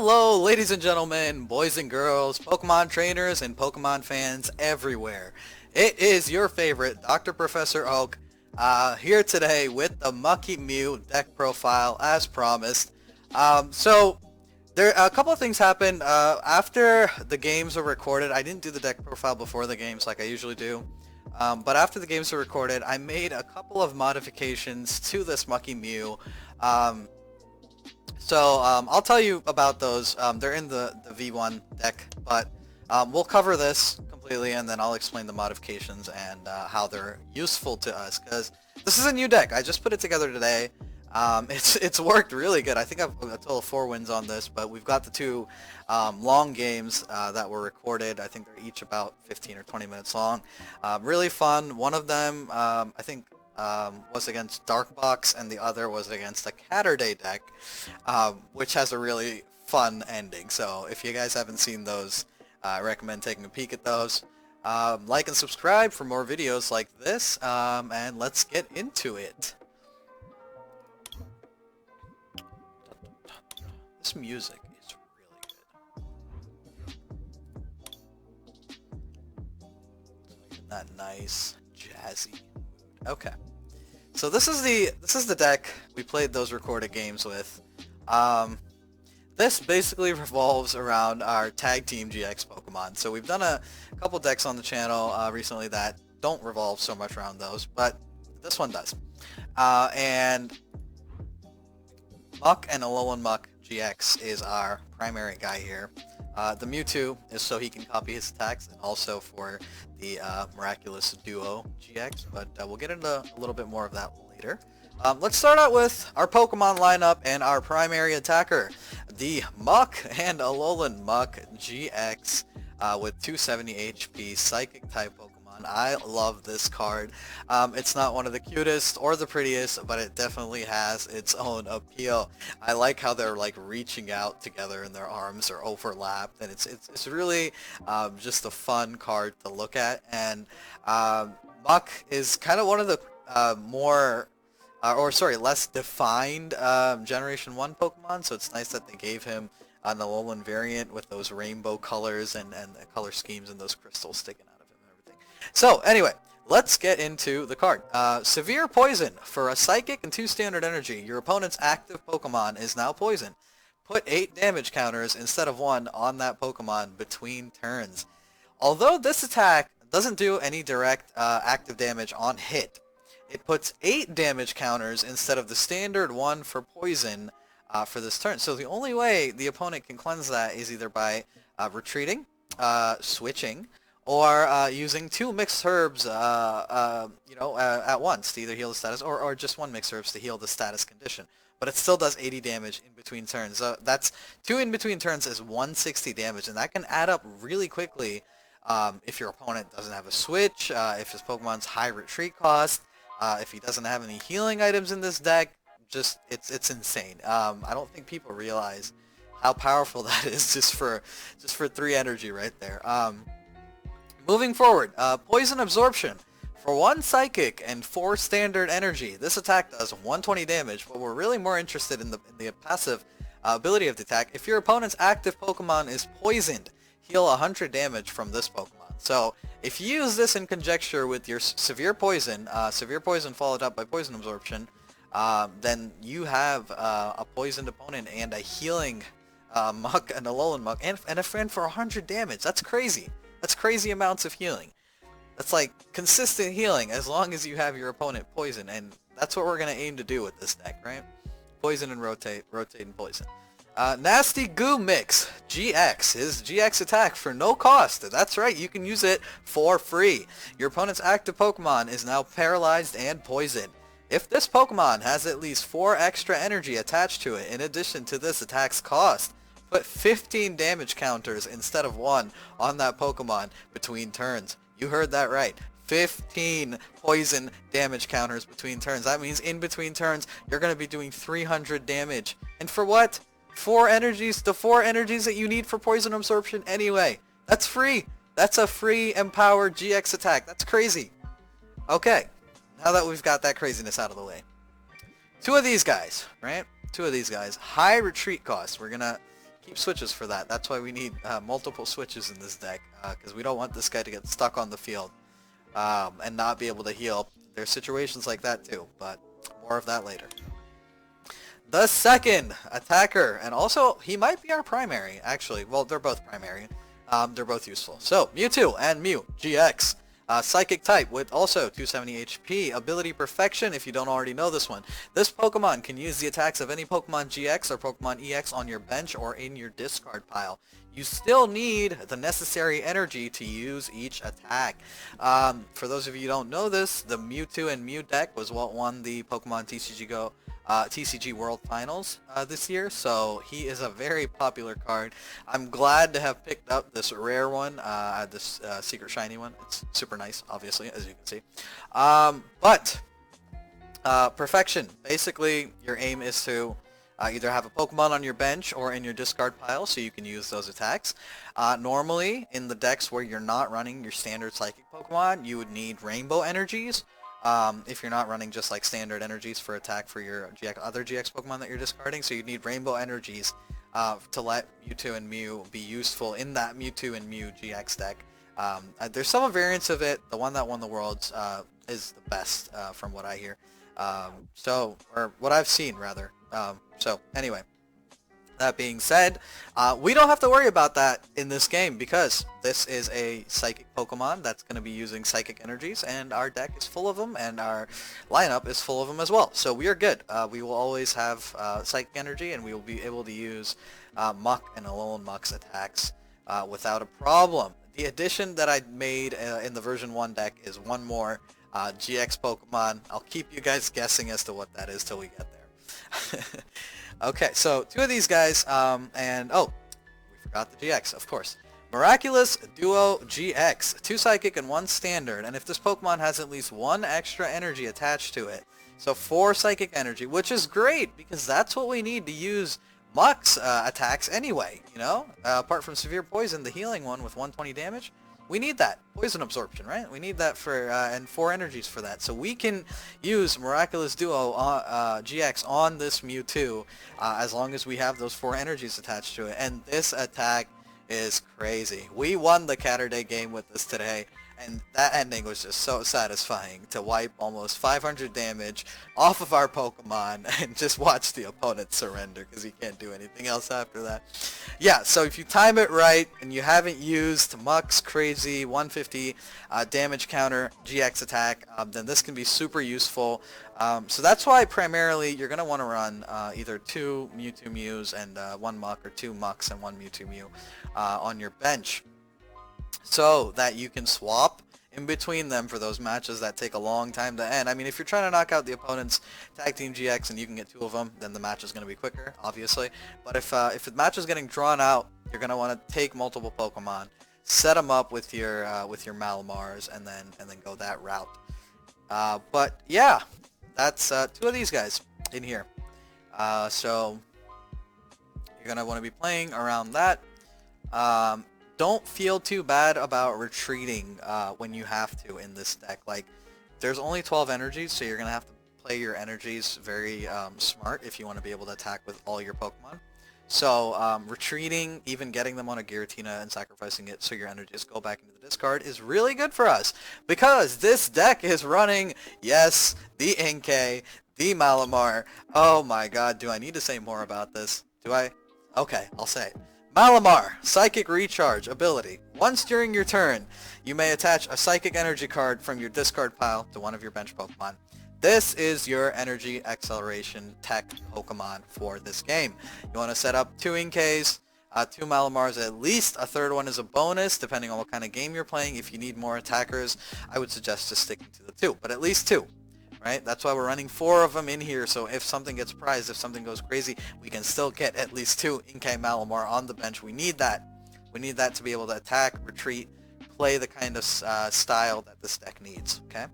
Hello, ladies and gentlemen, boys and girls, Pokemon trainers, and Pokemon fans everywhere. It is your favorite Dr.ProfOak here today with the Muky-Mew deck profile as promised. There a couple of things happened after the games were recorded. I didn't do the deck profile before the games like I usually do. But after the games were recorded, I made a couple of modifications to this Muky-Mew. I'll tell you about those. They're in the V1 deck, but we'll cover this completely, and then I'll explain the modifications and how they're useful to us, because this is a new deck. I just put it together today. It's worked really good. I think I've a total of 4 wins on this, but we've got the 2 long games that were recorded. I think they're each about 15 or 20 minutes long. Really fun. One of them, I think, was against Darkbox, and the other was against a Catterday deck, which has a really fun ending. So if you guys haven't seen those, I recommend taking a peek at those. Like and subscribe for more videos like this, and let's get into it. This music is really good. It's like that nice jazzy mood. Okay. So this is the deck we played those recorded games with. This basically revolves around our tag team GX Pokemon. So we've done a couple decks on the channel recently that don't revolve so much around those, but this one does. And Muk and Alolan Muk-GX is our primary guy here. The Mewtwo is so he can copy his attacks, and also for the Miraculous Duo GX, but we'll get into a little bit more of that later. Let's start out with our Pokemon lineup and our primary attacker, the Muk and Alolan Muk-GX with 270 HP Psychic type Pokemon. I love this card. It's not one of the cutest or the prettiest, but it definitely has its own appeal. I like how they're like reaching out together and their arms are overlapped, and it's really just a fun card to look at. And Muk is kind of one of the less defined Generation 1 Pokemon, so it's nice that they gave him an Alolan variant with those rainbow colors and the color schemes and those crystals sticking out of him and everything. So anyway, let's get into the card. Severe Poison. For a Psychic and 2 Standard Energy, your opponent's active Pokemon is now poisoned. Put 8 damage counters instead of 1 on that Pokemon between turns. Although this attack doesn't do any direct active damage on hit, it puts 8 damage counters instead of the standard 1 for poison for this turn. So the only way the opponent can cleanse that is either by retreating, switching, or using 2 mixed herbs at once to either heal the status, or just 1 mixed herbs to heal the status condition. But it still does 80 damage in between turns. That's 2 in between turns is 160 damage, and that can add up really quickly if your opponent doesn't have a switch, if his Pokemon's high retreat cost, if he doesn't have any healing items in this deck. Just it's insane. I don't think people realize how powerful that is just for 3 energy right there. Moving forward, Poison Absorption. For 1 Psychic and 4 Standard Energy, this attack does 120 damage, but we're really more interested in the passive ability of the attack. If your opponent's active Pokemon is poisoned, heal 100 damage from this Pokemon. So if you use this in conjecture with your Severe Poison followed up by Poison Absorption, then you have a poisoned opponent and a healing Muk and Alolan Muk, and a friend for 100 damage. That's crazy. That's crazy amounts of healing. That's like consistent healing as long as you have your opponent poison, and that's what we're going to aim to do with this deck, right? Poison and rotate and poison. Nasty Goo Mix GX is GX attack for no cost. That's right, you can use it for free. Your opponent's active Pokemon is now paralyzed and poisoned. If this Pokemon has at least 4 extra energy attached to it in addition to this attack's cost, put 15 damage counters instead of 1 on that Pokemon between turns. You heard that right. 15 poison damage counters between turns. That means in between turns, you're going to be doing 300 damage. And for what? 4 energies, the 4 energies that you need for Poison Absorption anyway. That's free. That's a free empowered GX attack. That's crazy. Okay. Now that we've got that craziness out of the way. 2 of these guys, right? 2 of these guys. High retreat cost. We're gonna keep switches for that. That's why we need multiple switches in this deck, because we don't want this guy to get stuck on the field and not be able to heal. There's situations like that too, but more of that later. The second attacker, and also he might be our primary, actually. Well, they're both primary. They're both useful. So, Mewtwo and Mew-GX. Psychic type with also 270 HP. Ability Perfection, if you don't already know this one. This Pokemon can use the attacks of any Pokemon GX or Pokemon EX on your bench or in your discard pile. You still need the necessary energy to use each attack. For those of you who don't know this, the Mewtwo and Mew deck was what won the Pokemon TCGO TCG World Finals this year, so he is a very popular card. I'm glad to have picked up this rare one, this secret shiny one. It's super nice, obviously, as you can see. But perfection. Basically, your aim is to either have a Pokemon on your bench or in your discard pile, so you can use those attacks. Normally, in the decks where you're not running your standard Psychic Pokemon, you would need Rainbow Energies. If you're not running just like standard energies for attack for your other GX Pokemon that you're discarding, so you need Rainbow Energies to let Mewtwo and Mew be useful in that Mewtwo and Mew GX deck. There's some variants of it. The one that won the Worlds is the best from what I hear. Or what I've seen rather. So anyway, that being said, we don't have to worry about that in this game because this is a Psychic Pokemon that's going to be using Psychic Energies, and our deck is full of them, and our lineup is full of them as well. So we are good. We will always have Psychic Energy, and we will be able to use Muk and Alolan Muk's attacks without a problem. The addition that I made in the version 1 deck is one more GX Pokemon. I'll keep you guys guessing as to what that is till we get there. Okay, so two of these guys, and oh, we forgot the GX, of course. Miraculous Duo GX, 2 Psychic and 1 Standard, and if this Pokemon has at least 1 extra energy attached to it, so 4 Psychic Energy, which is great, because that's what we need to use Muk's attacks anyway, you know? Apart from Severe Poison, the healing one with 120 damage, we need that. Poison Absorption, right? We need that for, and 4 energies for that. So we can use Miraculous Duo GX on this Mewtwo as long as we have those 4 energies attached to it. And this attack is crazy. We won the Catterday game with this today, and that ending was just so satisfying to wipe almost 500 damage off of our Pokemon and just watch the opponent surrender because he can't do anything else after that. Yeah, so if you time it right and you haven't used Muk's crazy 150 damage counter GX attack, then this can be super useful. So that's why primarily you're going to want to run either 2 Mewtwo Mews and 1 Muk, or 2 Muks and 1 Mewtwo Mew on your bench, so that you can swap in between them for those matches that take a long time to end. I mean, if you're trying to knock out the opponent's Tag Team GX and you can get 2 of them, then the match is going to be quicker, obviously. But if the match is getting drawn out, you're going to want to take multiple Pokemon, set them up with your Malamars, and then go that route. But yeah, that's 2 of these guys in here. So you're going to want to be playing around that. Don't feel too bad about retreating when you have to in this deck. Like, there's only 12 energies, so you're going to have to play your energies very smart if you want to be able to attack with all your Pokemon. So retreating, even getting them on a Giratina and sacrificing it so your energies go back into the discard is really good for us, because this deck is running, yes, the Inkay, the Malamar. Oh my god, do I need to say more about this? Do I? Okay, I'll say it. Malamar, Psychic Recharge ability. Once during your turn, you may attach a Psychic Energy card from your discard pile to one of your bench Pokemon. This is your Energy Acceleration Tech Pokemon for this game. You want to set up 2 Inkays, 2 Malamars, at least a third one is a bonus, depending on what kind of game you're playing. If you need more attackers, I would suggest just sticking to the 2, but at least 2. Right? That's why we're running 4 of them in here, so if something gets prized, if something goes crazy, we can still get at least 2 Inkay Malamar on the bench. We need that. We need that to be able to attack, retreat, play the kind of style that this deck needs, okay?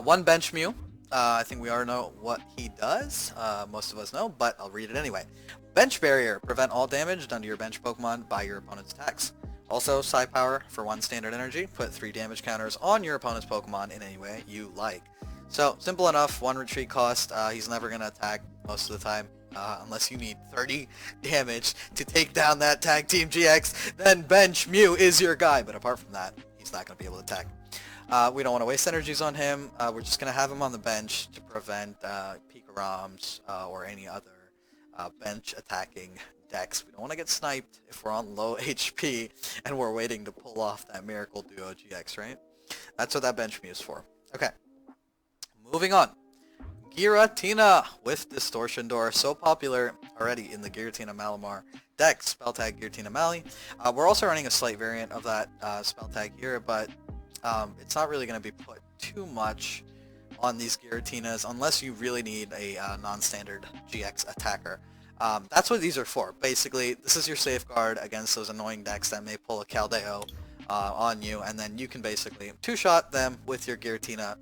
1 Bench Mew. I think we already know what he does. Most of us know, but I'll read it anyway. Bench Barrier. Prevent all damage done to your bench Pokemon by your opponent's attacks. Also, Psi Power for 1 standard energy. Put 3 damage counters on your opponent's Pokemon in any way you like. So, simple enough. 1 retreat cost. He's never going to attack most of the time. unless you need 30 damage to take down that Tag Team GX, then bench Mew is your guy. But apart from that, he's not going to be able to attack. We don't want to waste energies on him. We're just going to have him on the bench to prevent Pikaroms or any other bench attacking decks. We don't want to get sniped if we're on low HP and we're waiting to pull off that Miracle Duo GX, right? That's what that bench Mew is for. Okay, moving on. Giratina with Distortion Door, so popular already in the Giratina Malamar deck, spell tag Giratina Mali. We're also running a slight variant of that spell tag here, but it's not really going to be put too much on these Giratinas unless you really need a non-standard GX attacker. That's what these are for. Basically, this is your safeguard against those annoying decks that may pull a Caldeo on you, and then you can basically two-shot them with your Giratina.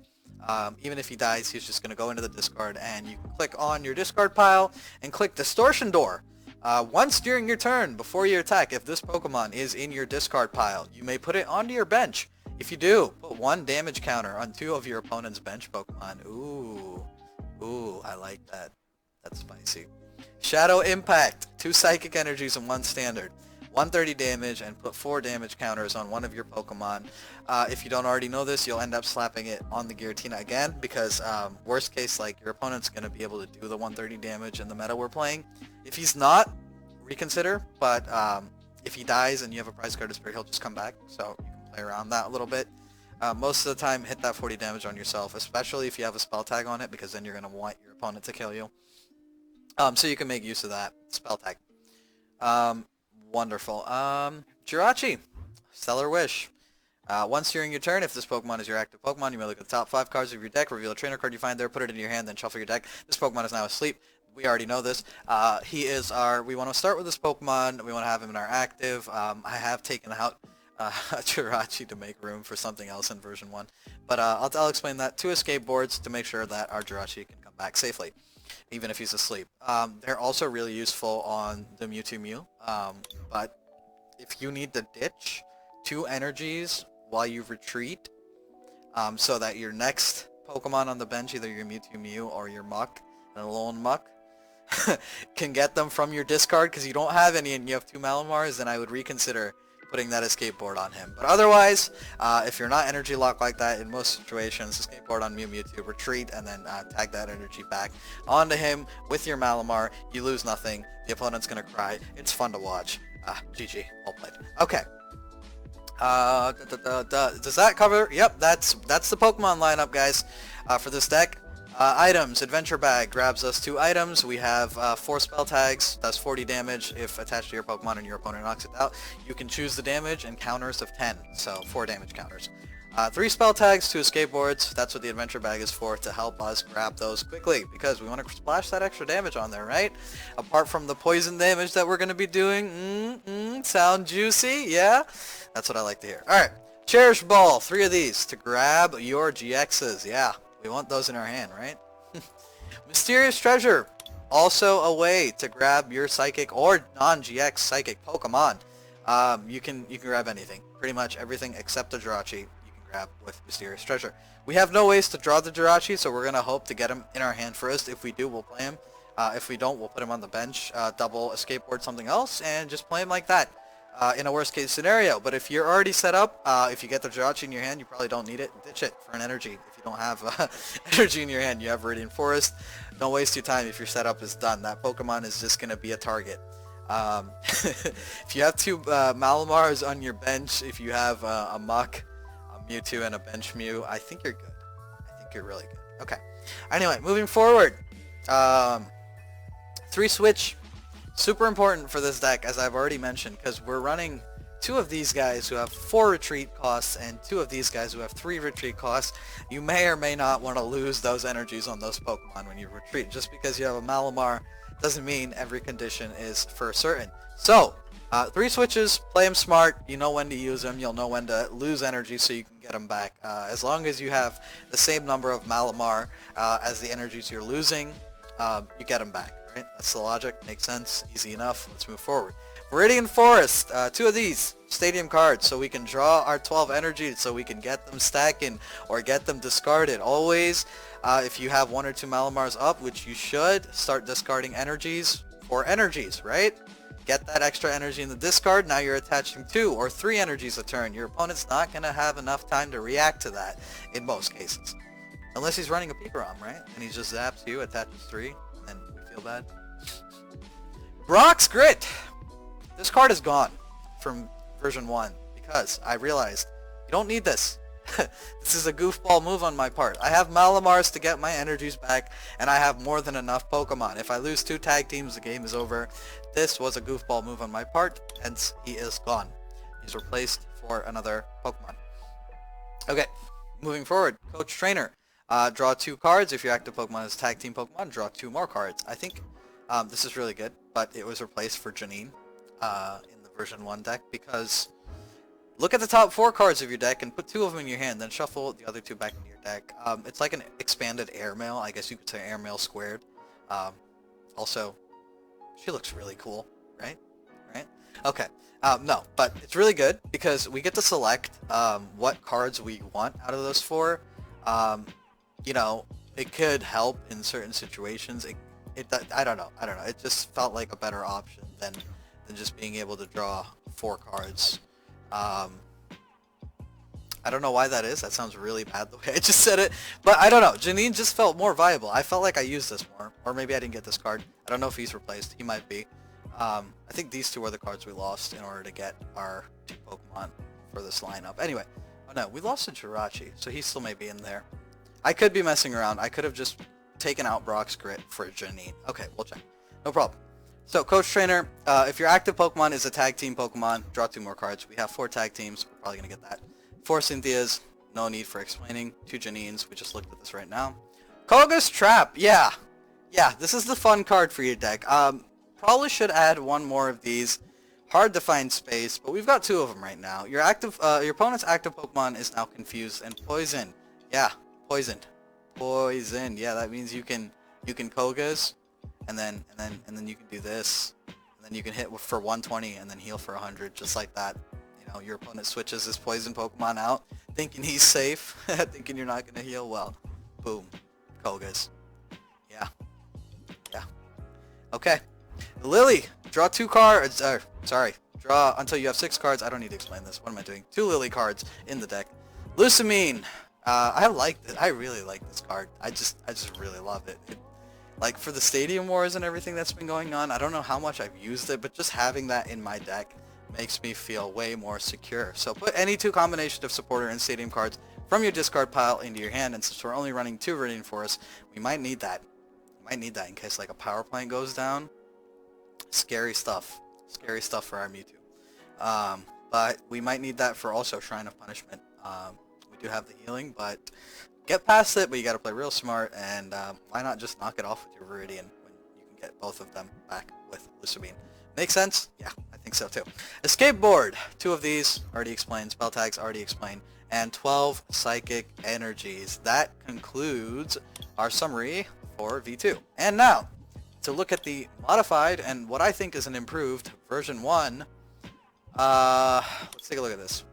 Even if he dies, he's just going to go into the discard, and you can click on your discard pile and click Distortion Door. Once during your turn, before you attack, if this Pokemon is in your discard pile, you may put it onto your bench. If you do, put 1 damage counter on 2 of your opponent's bench Pokemon. Ooh, I like that. That's spicy. Shadow Impact, 2 Psychic Energies and 1 Standard. 130 damage, and put 4 damage counters on 1 of your Pokemon. If you don't already know this, you'll end up slapping it on the Giratina again, because worst case, like, your opponent's going to be able to do the 130 damage in the meta we're playing. If he's not, reconsider, but if he dies and you have a prize card display, he'll just come back, so you can play around that a little bit. Most of the time, hit that 40 damage on yourself, especially if you have a spell tag on it, because then you're going to want your opponent to kill you. So you can make use of that spell tag. Wonderful. Jirachi, Stellar Wish. Once during your turn, if this Pokemon is your active Pokemon, you may look at the top 5 cards of your deck, reveal a trainer card you find there, put it in your hand, then shuffle your deck. This Pokemon is now asleep. We already know this. He is we want to start with this Pokemon. We want to have him in our active. I have taken out Jirachi to make room for something else in version 1. But I'll explain that. 2 escape boards to make sure that our Jirachi can come back safely, even if he's asleep. They're also really useful on the Mewtwo Mew, but if you need to ditch 2 energies while you retreat, so that your next Pokemon on the bench, either your Mewtwo Mew or your Muk Alolan Muk, can get them from your discard because you don't have any and you have 2 Malamars, then I would reconsider putting that escape board on him. But otherwise, if you're not energy locked like that, in most situations, escape board on Mewtwo, retreat, and then tag that energy back onto him with your Malamar. You lose nothing. The opponent's gonna cry. It's fun to watch. GG. Well played. Okay. Does that cover? Yep, that's the Pokemon lineup, guys, for this deck. Items. Adventure Bag grabs us 2 items. We have 4 spell tags. That's 40 damage if attached to your Pokemon and your opponent knocks it out. You can choose the damage and counters of 10, so 4 damage counters. 3 spell tags, 2 escape boards. That's what the Adventure Bag is for, to help us grab those quickly, because we want to splash that extra damage on there, right? Apart from the poison damage that we're going to be doing. Sound juicy? Yeah? That's what I like to hear. Alright. Cherish Ball. 3 of these to grab your GXs. Yeah. We want those in our hand, right? Mysterious Treasure, also a way to grab your Psychic or non-GX Psychic Pokemon. You can grab anything, pretty much everything except the Jirachi. You can grab with Mysterious Treasure. We have no ways to draw the Jirachi, so we're gonna hope to get him in our hand first. If we do, we'll play him. If we don't, we'll put him on the bench, double escape board something else, and just play him like that. In a worst case scenario. But if you're already set up, if you get the Jirachi in your hand, you probably don't need it. Ditch it for an energy. If you don't have energy in your hand, you have Viridian Forest. Don't waste your time if your setup is done. That Pokemon is just going to be a target. If you have 2 Malamars on your bench, if you have a Muk, a Mewtwo, and a bench Mew, I think you're good. I think you're really good. Okay. Anyway, moving forward. 3 Switch. Super important for this deck, as I've already mentioned, because we're running 2 of these guys who have 4 retreat costs and 2 of these guys who have 3 retreat costs. You may or may not want to lose those energies on those Pokemon when you retreat. Just because you have a Malamar doesn't mean every condition is for certain. So, 3 switches, play them smart. You know when to use them. You'll know when to lose energy so you can get them back. As long as you have the same number of Malamar as the energies you're losing, you get them back. Right? That's the logic. Makes sense. Easy enough. Let's move forward. Viridian Forest. 2 of these stadium cards, so we can draw our 12 energy, so we can get them stacking or get them discarded. Always If you have 1 or 2 Malamars up, which you should, start discarding energies for energies, right? Get that extra energy in the discard. Now you're attaching 2 or 3 energies a turn. Your opponent's not going to have enough time to react to that in most cases. Unless he's running a Pikarom, right? And he just zaps you, attaches 3, and then we feel bad. Brock's Grit! This card is gone from version 1 because I realized you don't need this. This is a goofball move on my part. I have Malamars to get my energies back, and I have more than enough Pokemon. If I lose 2 tag teams, the game is over. This was a goofball move on my part, hence he is gone. He's replaced for another Pokemon. Okay, moving forward. Coach Trainer. Draw 2 cards. If your active Pokemon is tag team Pokemon, draw 2 more cards. I think this is really good, but it was replaced for Janine in the version 1 deck because look at the top 4 cards of your deck and put 2 of them in your hand, then shuffle the other 2 back into your deck. It's like an expanded airmail. I guess you could say airmail squared. Also, she looks really cool, right? Right? Okay. No, but it's really good because we get to select what cards we want out of those 4. You know, it could help in certain situations. I don't know. It just felt like a better option than just being able to draw 4 cards. I don't know why that is. That sounds really bad the way I just said it. But I don't know. Janine just felt more viable. I felt like I used this more. Or maybe I didn't get this card. I don't know if he's replaced. He might be. I think these 2 are the cards we lost in order to get our 2 Pokemon for this lineup. Anyway. Oh no, we lost to Jirachi, so he still may be in there. I could be messing around. I could have just taken out Brock's Grit for Janine. Okay, we'll check. No problem. So, Coach Trainer, if your active Pokemon is a tag team Pokemon, draw 2 more cards. We have 4 tag teams. We're probably going to get that. 4 Cynthias. No need for explaining. 2 Janines. We just looked at this right now. Koga's Trap. Yeah. Yeah, this is the fun card for your deck. Probably should add 1 more of these. Hard to find space, but we've got 2 of them right now. Your opponent's active Pokemon is now confused and poisoned. Yeah, poisoned. Poisoned. Yeah, that means you can Kogas, and then you can do this, and then you can hit for 120 and then heal for 100, just like that. You know, your opponent switches his poison Pokemon out, thinking he's safe, thinking you're not gonna heal. Well, boom, Kogas. Yeah. Yeah. Okay. Lillie, draw 2 cards. Sorry, draw until you have 6 cards. I don't need to explain this. What am I doing? 2 Lillie cards in the deck. Lusamine. I like it. I really like this card. I just really love it. Like for the Stadium Wars and everything that's been going on, I don't know how much I've used it, but just having that in my deck makes me feel way more secure. So put any 2 combination of supporter and stadium cards from your discard pile into your hand, and since we're only running 2 Viridian Forest, we might need that. We might need that in case like a power plant goes down. Scary stuff. Scary stuff for our Mewtwo. But we might need that for also Shrine of Punishment. We do have the healing, but get past it, but you gotta play real smart, and why not just knock it off with your Viridian when you can get both of them back with Lusamine. Make sense? Yeah, I think so too. Escape Board. 2 of these, already explained. Spell tags, already explained. And 12 Psychic Energies. That concludes our summary for V2. And now, to look at the modified and what I think is an improved version 1, let's take a look at this.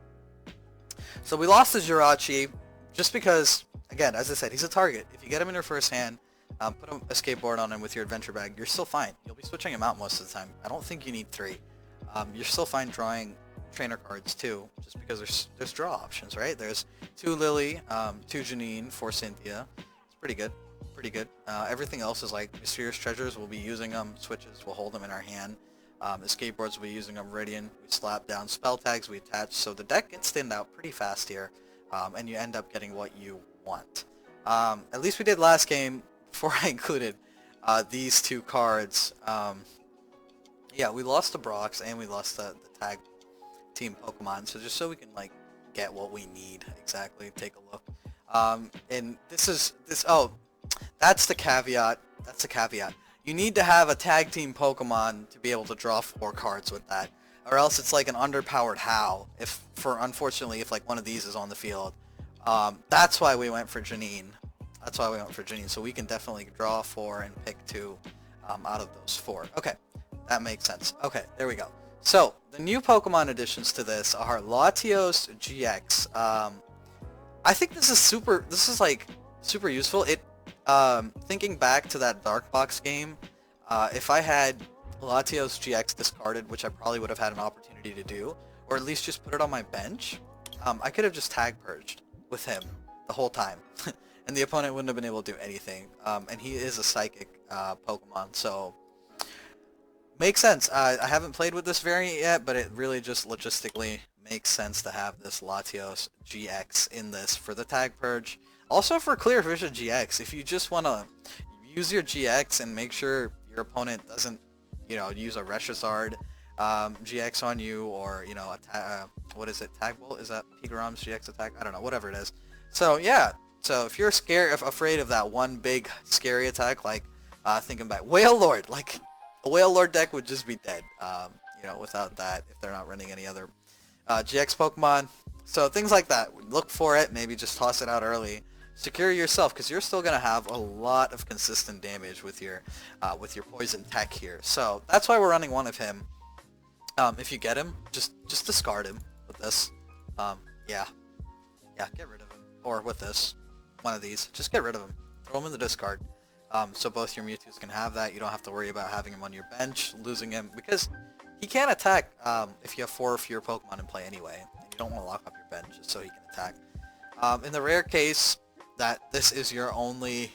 So we lost to Jirachi just because, again, as I said, he's a target. If you get him in your first hand, put an escape board on him with your adventure bag, you're still fine. You'll be switching him out most of the time. I don't think you need 3. You're still fine drawing trainer cards too, just because there's draw options, right? There's 2 Lillie, 2 Janine, 4 Cynthia. It's pretty good. Pretty good. Everything else is like Mysterious Treasures. We'll be using them. Switches, we'll hold them in our hand. Escape Boards, we'll be using them. Viridian, we slap down. Spell tags, we attach. So the deck gets thinned out pretty fast here, and you end up getting what you want. At least we did last game before I included these 2 cards. Yeah, we lost the Brox and we lost the tag team Pokemon. So just so we can like get what we need exactly, take a look. And oh, that's the caveat. That's the caveat. You need to have a tag team Pokemon to be able to draw 4 cards with that, or else it's like an underpowered HOW. Unfortunately, if like one of these is on the field. That's why we went for Janine. That's why we went for Janine. So we can definitely draw 4 and pick 2 out of those 4. Okay, that makes sense. Okay, there we go. So the new Pokemon additions to this are Latios Gx. I think this is like super useful. thinking back to that Dark Box game, if I had Latios GX discarded, which I probably would have had an opportunity to do, or at least just put it on my bench, I could have just tag purged with him the whole time, and the opponent wouldn't have been able to do anything. And he is a psychic Pokemon, so makes sense. I haven't played with this variant yet, but it really just logistically makes sense to have this Latios GX in this for the tag purge. Also for Clear Vision GX, if you just want to use your GX and make sure your opponent doesn't, you know, use a Reshazard GX on you, or, you know, what is it, Tag Bolt? Is that Pigarom's GX attack? I don't know, whatever it is. So yeah, so if you're afraid of that one big scary attack, like thinking back, Whale Lord, like a Whale Lord deck would just be dead, you know, without that, if they're not running any other GX Pokemon. So things like that, look for it, maybe just toss it out early. Secure yourself, because you're still gonna have a lot of consistent damage with your poison tech here. So that's why we're running one of him. If you get him, just discard him with this. Yeah, get rid of him. Or with this, one of these, just get rid of him. Throw him in the discard. So both your Mewtwo's can have that. You don't have to worry about having him on your bench, losing him, because he can't attack if you have 4 or fewer Pokemon in play anyway. And you don't want to lock up your bench just so he can attack. In the rare case that this is your only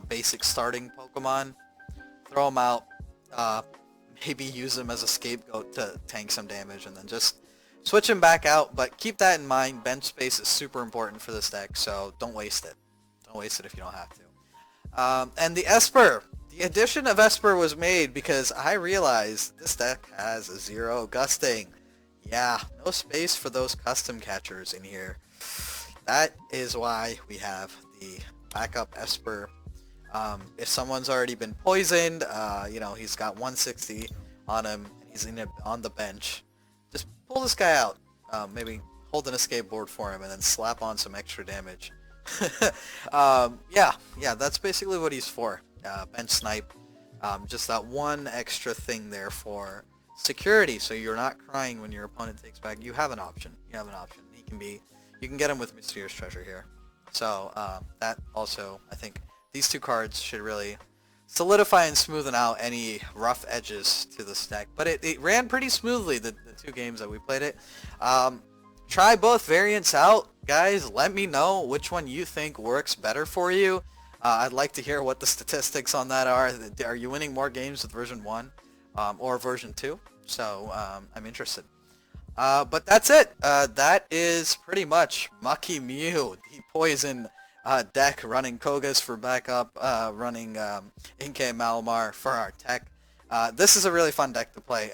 basic starting Pokemon, throw him out, maybe use him as a scapegoat to tank some damage, and then just switch him back out. But keep that in mind, bench space is super important for this deck, so don't waste it. Don't waste it if you don't have to. And the Esper, the addition of Esper was made because I realized this deck has 0 gusting. Yeah, no space for those custom catchers in here. That is why we have the backup Esper. If someone's already been poisoned, you know, he's got 160 on him, and he's on the bench, just pull this guy out. Maybe hold an escape board for him and then slap on some extra damage. Yeah, that's basically what he's for. Bench snipe. Just that one extra thing there for security, so you're not crying when your opponent takes back. You have an option. You can get him with Mysterious Treasure here. So that also, I think these 2 cards should really solidify and smoothen out any rough edges to this deck. But it ran pretty smoothly, the 2 games that we played it. Try both variants out, guys. Let me know which one you think works better for you. I'd like to hear what the statistics on that are. Are you winning more games with version 1 or version 2? So I'm interested. But that's it. That is pretty much Muky-Mew, the poison deck, running Kogas for backup, running Inkay Malamar for our tech. This is a really fun deck to play.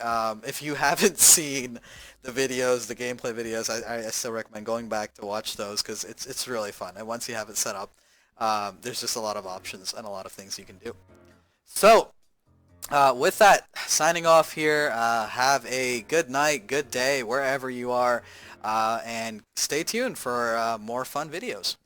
If you haven't seen the videos, the gameplay videos, I still recommend going back to watch those, because it's really fun. And once you have it set up, there's just a lot of options and a lot of things you can do. So, with that, signing off here. Have a good night, good day, wherever you are, and stay tuned for more fun videos.